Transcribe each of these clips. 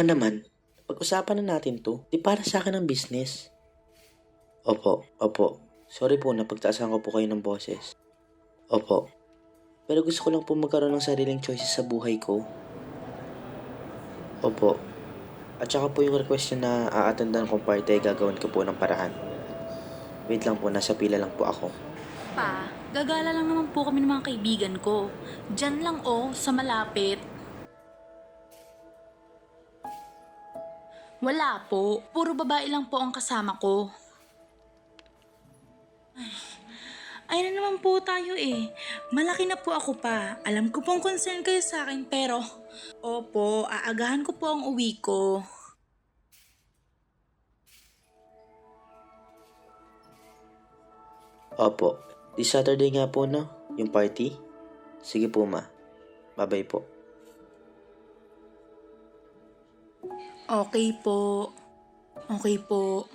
naman, pag-usapan na natin to. Di para sa akin ang business. Opo. Sorry po, napagtaasan ko po kayo ng boses. Opo. Pero gusto ko lang po magkaroon ng sariling choices sa buhay ko. Opo. At saka po yung request nyo na a-attendan kong party ay gagawin ko po ng paraan. Wait lang po, nasa pila lang po ako. Pa, gagala lang naman po kami ng mga kaibigan ko. Diyan lang sa malapit. Wala po. Puro babae lang po ang kasama ko. Ay na naman po tayo eh. Malaki na po ako pa. Alam ko pong concern kayo sa akin pero... Opo, aagahan ko po ang uwi ko. Opo. This Saturday nga po, no? Yung party? Sige po, ma. Bye-bye po. Okay po. Okay po.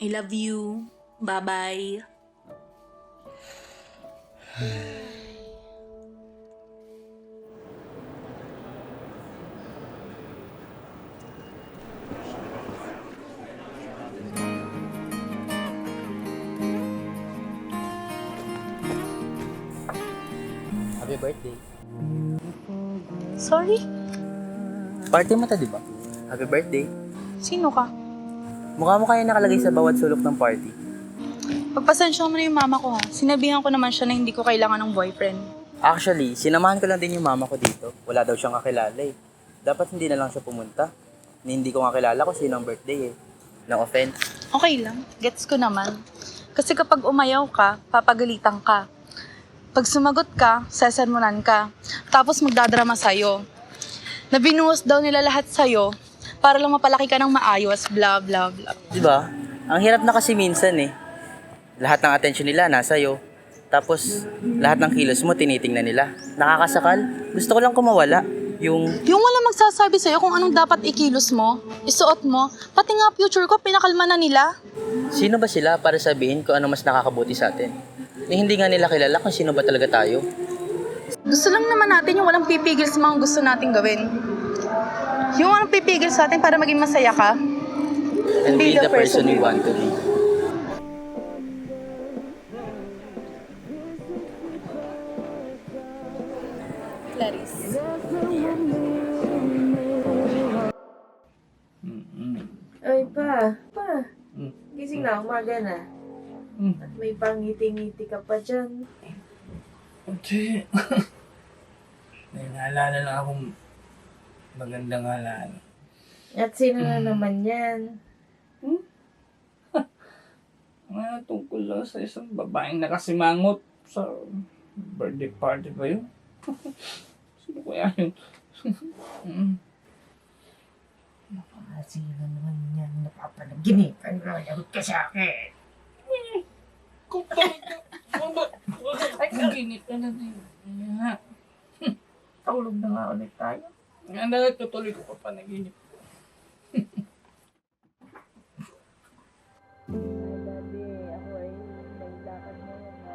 I love you. Bye-bye. Happy birthday. Sorry? Party mo ta, di ba? Happy birthday. Sino ka? Mukha mo kaya nakalagay sa bawat sulok ng party. Pagpasensya mo na yung mama ko ha. Sinabihan ko naman siya na hindi ko kailangan ng boyfriend. Actually, sinamahan ko lang din yung mama ko dito. Wala daw siyang kakilala eh. Dapat hindi na lang siya pumunta. Hindi ko kakilala kung sino ang birthday eh. No offense. Okay lang. Gets ko naman. Kasi kapag umayaw ka, papagalitan ka. Pag sumagot ka, sesermonan ka. Tapos magdadrama sa'yo. Na binuhos daw nila lahat sa'yo para lang mapalaki ka ng maayos, blah, blah, blah. Di ba? Ang hirap na kasi minsan eh. Lahat ng attention nila nasa iyo. Tapos, lahat ng kilos mo tinitingnan nila. Nakakasakal. Gusto ko lang kumawala. Yung Wala magsasabi sa'yo kung anong dapat ikilos mo, isuot mo, pati nga future ko, pinakalma na nila. sino ba sila para sabihin kung ano mas nakakabuti sa atin? Hindi nga nila kilala kung sino ba talaga tayo. Gusto lang naman natin yung walang pipigil sa mga gusto nating gawin. Yung walang pipigil sa atin para maging masaya ka. And be the person we want to be. Clarice. Ay, pa. Gising na, umaga na. At may pangiti-ngiti ka pa dyan. Hindi. May naalala lang akong magandang alala. At sino na naman yan? Tungkol lang sa isang babaeng nakasimangot sa birthday party ba yun? Sino kaya yun? Sino naman yan? Napapanaginip. Ano naman ka sa akin? Ay, kaginit ka na din. Tulog na nga ulit tayo. Nga nagtutuloy ko pa panaginip. Daddy, ako ay may lakad ngayon na.